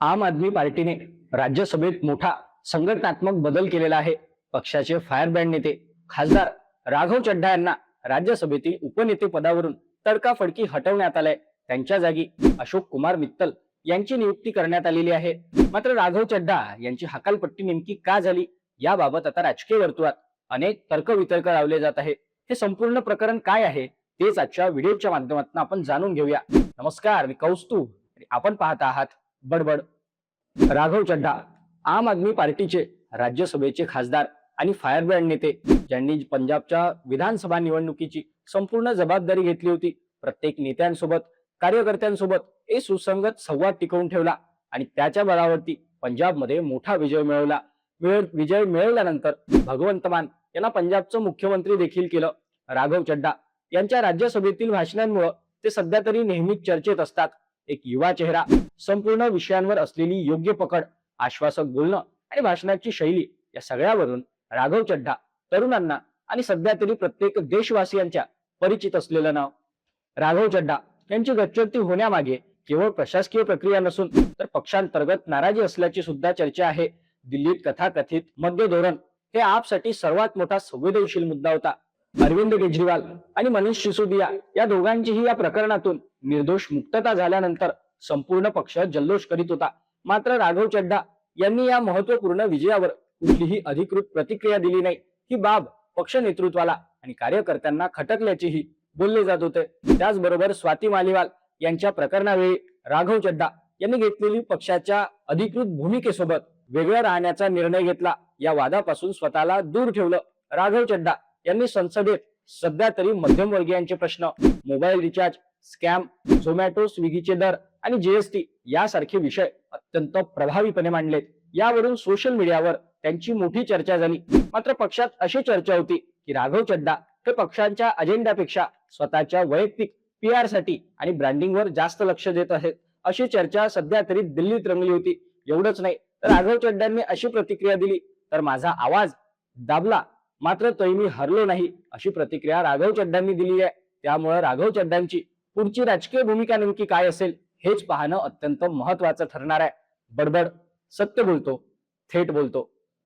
आम आदमी पार्टीने राज्यसभेत मोठा संघटनात्मक बदल केलेला आहे। पक्षाचे फायरब्रँड नेते खासदार राघव चड्ढा यांना राज्यसभेतील उपनेते पदावरून तडकाफडकी हटवण्यात आलंय। त्यांच्या जागी अशोक कुमार मित्तल यांची नियुक्ती करण्यात आलेली आहे। मात्र राघव चड्ढा यांची हकालपट्टी नेमकी का झाली याबाबत आता राजकीय वर्तुळात अनेक तर्कवितर्क लावले जात आहे। हे संपूर्ण प्रकरण काय आहे तेच आजच्या व्हिडिओच्या माध्यमातून आपण जाणून घेऊया। नमस्कार, मी कौस्तुभ, आपण पाहत आहात बडबड। राघव चड्ढा आम आदमी पार्टीचे राज्यसभेचे खासदार आणि फायरब्रँड नेते, ज्यांनी पंजाबच्या विधानसभा निवडणुकीची संपूर्ण जबाबदारी घेतली होती। प्रत्येक नेत्यांसोबत, कार्यकर्त्यांसोबत एक सुसंगत संवाद टिकवून ठेवला आणि त्याच्या बळावरती पंजाबमध्ये मोठा विजय मिळवला। विजय मिळवल्यानंतर भगवंत मान यांना पंजाबचं मुख्यमंत्री देखील केलं। राघव चड्ढा यांच्या राज्यसभेतील भाषणांमुळे ते सध्या तरी नेहमीच चर्चेत असतात। एक युवा चेहरा, संपूर्ण विषयांवर असलेली योग्य पकड, आश्वासक बोलणं आणि भाषणाची शैली, या सगळ्यावरून राघव चड्ढा तरुणांना आणि सध्या तरी प्रत्येक देशवासियांच्या परिचित असलेलं नाव। राघव चड्ढा यांची गच्चवती होण्यामागे केवळ प्रशासकीय प्रक्रिया नसून तर पक्षांतर्गत नाराजी असल्याची सुद्धा चर्चा आहे। दिल्लीत कथाकथित मध्य धोरण हे आपसाठी सर्वात मोठा संवेदनशील मुद्दा होता। अरविंद केजरीवाल आणि मनीष सिसोदिया या दोघांचीही या प्रकरणातून निर्दोष मुक्तता झाल्यानंतर संपूर्ण पक्ष जल्लोष करीत होता। मात्र राघव चड्ढा यांनी या महत्त्वपूर्ण विजयावर कुठलीही अधिकृत प्रतिक्रिया दिली नाही। ही बाब पक्ष नेतृत्वाला आणि कार्यकर्त्यांना खटकल्याचेही बोलले जात होते। त्याचबरोबर स्वाती मालीवाल यांच्या प्रकरणावेळी राघव चड्ढा यांनी घेतलेली पक्षाच्या अधिकृत भूमिकेसोबत वेगळं राहण्याचा निर्णय घेतला। या वादापासून स्वतःला दूर ठेवलं। राघव चड्ढा यांनी संसदेत सध्या तरी मध्यमवर्गीयांचे प्रश्न, मोबाईल रिचार्ज स्कॅम, झोमॅटो स्विगीचे दर आणि जीएसटी यासारखे विषय अत्यंत प्रभावीपणे मांडलेत। यावरून सोशल मीडियावर त्यांची मोठी चर्चा झाली। मात्र पक्षात अशी चर्चा होती की राघव चड्ढा हे पक्षांच्या अजेंड्यापेक्षा स्वतःच्या वैयक्तिक पीआर साठी आणि ब्रँडिंगवर जास्त लक्ष देत आहेत, अशी चर्चा सध्या तरी दिल्लीत रंगली होती। एवढंच नाही तर राघव चड्ढांनी अशी प्रतिक्रिया दिली, तर माझा आवाज दाबला मात्र तरी मी हरलो नाही, अशी प्रतिक्रिया राघव चड्ढांनी दिली आहे। त्यामुळे राघव चड्ढांची पुढची राजकीय भूमिका नेमकी काय असेल हेच पाहणं अत्यंत महत्त्वाचं ठरणार आहे। बडबड, सत्य बोलतो, थेट बोलतो।